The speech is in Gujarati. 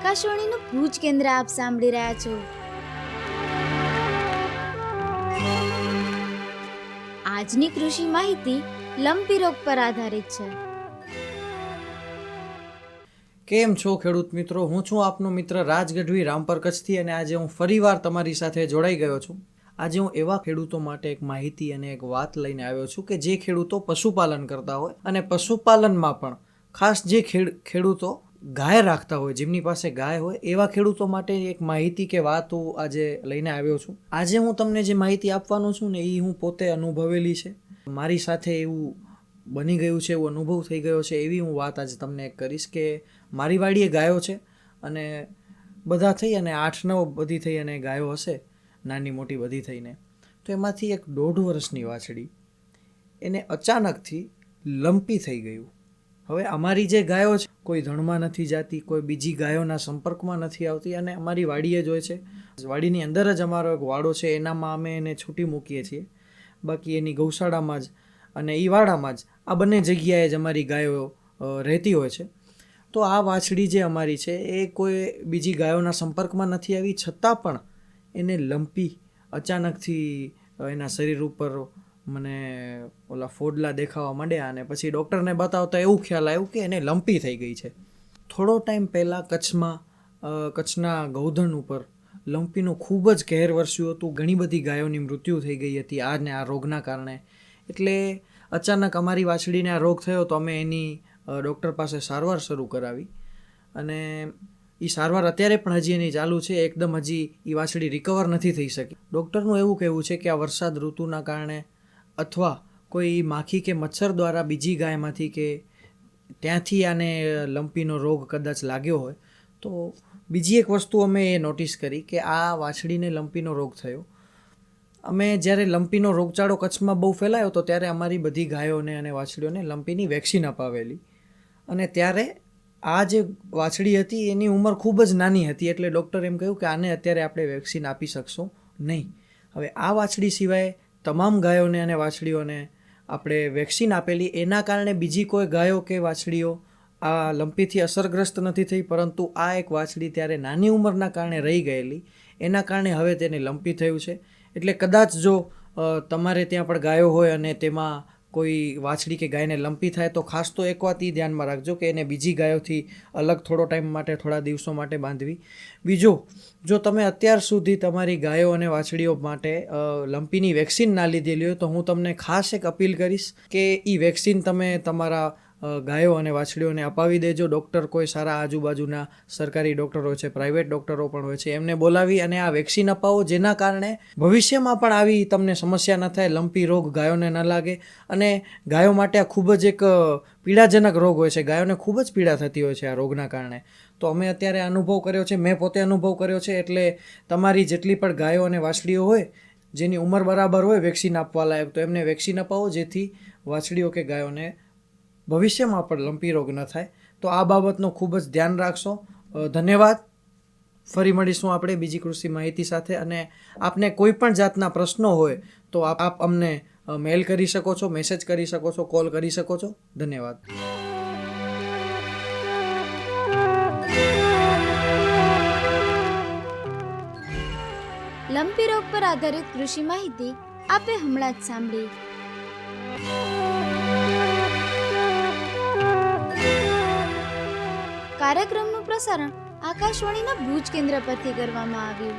આકાશવાણીનું ભુજ કેન્દ્ર આપ સાંભળી રહ્યા છો. આજની કૃષિ માહિતી લંપી રોગ પર આધારિત છે. કેમ છો ખેડૂત મિત્રો? હું છું આપનો મિત્ર રાજ ગઢવી રામપર કચ્છથી, અને આજે હું ફરીવાર તમારી સાથે જોડાઈ ગયો છું. આજે હું એવા ખેડૂતો માટે એક માહિતી અને એક વાત લઈને આવ્યો છું કે જે ખેડૂતો પશુપાલન કરતા હોય, અને પશુપાલનમાં પણ ખાસ જે ખેડૂતો ગાય રાખતા હોય, જેમની પાસે ગાય હોય, એવા ખેડૂતો માટે એક માહિતી કે વાત હું આજે લઈને આવ્યો છું. આજે હું તમને જે માહિતી આપવાનો છું ને, એ હું પોતે અનુભવેલી છે. મારી સાથે એવું બની ગયું છે, એવો અનુભવ થઈ ગયો છે, એવી હું વાત આજે તમને કરીશ કે મારી વાડીએ ગાયો છે, અને બધા થઈ અને 8-9 બધી થઈ અને ગાયો હશે, નાની મોટી બધી થઈને. તો એમાંથી એક 1.5 વર્ષની વાછડી, એને અચાનકથી લંપી થઈ ગયું. હવે અમારી જે ગાયો છે, કોઈ ધણમાં નથી જાતી, કોઈ બીજી ગાયોના સંપર્કમાં નથી આવતી, અને અમારી વાડીએ જ હોય છે. વાડીની અંદર જ અમારો એક વાડો છે, એનામાં અમે એને છૂટી મૂકીએ છીએ. બાકી એની ગૌશાળામાં જ અને એ વાડામાં જ, આ બંને જગ્યાએ જ અમારી ગાયો રહેતી હોય છે. તો આ વાછડી જે અમારી છે, એ કોઈ બીજી ગાયોના સંપર્કમાં નથી આવી, છતાં પણ એને લંપી અચાનકથી એના શરીર ઉપર મને ઓલા ફોડલા દેખાવા માંડ્યા, અને પછી ડૉક્ટરને બતાવતા એવું ખ્યાલ આવ્યું કે એને લંપી થઈ ગઈ છે. થોડો ટાઈમ પહેલાં કચ્છના ગૌધન ઉપર લંપીનું ખૂબ જ કહેર વરસ્યું હતું. ઘણી બધી ગાયોની મૃત્યુ થઈ ગઈ હતી આ રોગના કારણે. એટલે અચાનક અમારી વાછડીને આ રોગ થયો, તો અમે એની ડૉક્ટર પાસે સારવાર શરૂ કરાવી, અને એ સારવાર અત્યારે પણ હજી એની ચાલુ છે. એકદમ હજી એ વાછડી રિકવર નથી થઈ શકી. ડૉક્ટરનું એવું કહેવું છે કે આ વરસાદ ઋતુના કારણે, અથવા કોઈ માખી કે મચ્છર દ્વારા બીજી ગાયમાંથી કે ત્યાંથી આને લંપીનો રોગ કદાચ લાગ્યો હોય. તો બીજી એક વસ્તુ અમે એ નોટિસ કરી કે આ વાછડીને લંપીનો રોગ થયો. અમે જ્યારે લંપીનો રોગચાળો કચ્છમાં બહુ ફેલાયો હતો, ત્યારે અમારી બધી ગાયોને અને વાછડીઓને લંપીની વેક્સિન અપાવેલી. અને ત્યારે આ જે વાછડી હતી એની ઉંમર ખૂબ જ નાની હતી, એટલે ડૉક્ટર એમ કહ્યું કે આને અત્યારે આપણે વેક્સિન આપી શકશું નહીં. હવે આ વાછડી સિવાય તમામ ગાયોને અને વાછડીઓને આપણે વેક્સિન આપેલી. એના કારણે બીજી કોઈ ગાયો કે વાછડીઓ આ લંપીથી અસરગ્રસ્ત નથી થઈ, પરંતુ આ એક વાછડી ત્યારે નાની ઉંમરના કારણે રહી ગયેલી, એના કારણે હવે તેને લંપી થયું છે. એટલે કદાચ જો તમારે ત્યાં પણ ગાયો હોય અને તેમાં કોઈ વાછડી કે ગાયને લંપી થાય, તો ખાસ તો એક વાત એ ધ્યાનમાં રાખજો કે એને બીજી ગાયોથી અલગ થોડો ટાઈમ માટે, થોડા દિવસો માટે બાંધવી. બીજું, જો તમે અત્યાર સુધી તમારી ગાયો અને વાછડીઓ માટે લંપીની વેક્સિન ના લીધેલી હોય, તો હું તમને ખાસ એક અપીલ કરીશ કે એ વેક્સિન તમે તમારા ગાયો અને વાછડીઓને અપાવી દેજો. ડૉક્ટર કોઈ સારા આજુબાજુના સરકારી ડૉક્ટર હોય છે, પ્રાઇવેટ ડૉક્ટરો પણ હોય છે, એમને બોલાવી અને આ વેક્સિન અપાવો, જેના કારણે ભવિષ્યમાં પણ આવી તમને સમસ્યા ન થાય, લંપી રોગ ગાયોને ન લાગે. અને ગાયો માટે આ ખૂબ જ એક પીડાજનક રોગ હોય છે. ગાયોને ખૂબ જ પીડા થતી હોય છે આ રોગના કારણે. તો અમે અત્યારે અનુભવ કર્યો છે, મેં પોતે અનુભવ કર્યો છે. એટલે તમારી જેટલી પણ ગાયો અને વાછડીઓ હોય, જેની ઉંમર બરાબર હોય વેક્સિન આપવા લાયક, તો એમને વેક્સિન અપાવો, જેથી વાછડીઓ કે ગાયોને ભવિષ્યમાં પણ લંપી રોગ ન થાય. તો આ બાબતનું ખૂબ જ ધ્યાન રાખશો. ધન્યવાદ. ફરી મળીશું આપણે બીજી કૃષિ માહિતી સાથે. અને આપને કોઈ પણ જાતના પ્રશ્નો હોય તો આપ અમને મેલ કરી શકો છો, મેસેજ કરી શકો છો, કોલ કરી શકો છો. ધન્યવાદ. લંપી રોગ પર આધારિત કૃષિ માહિતી આપે હમણાં જ સાંભળી. કાર્યક્રમનું પ્રસારણ આકાશવાણીના ભુજ કેન્દ્ર પરથી કરવામાં આવ્યું.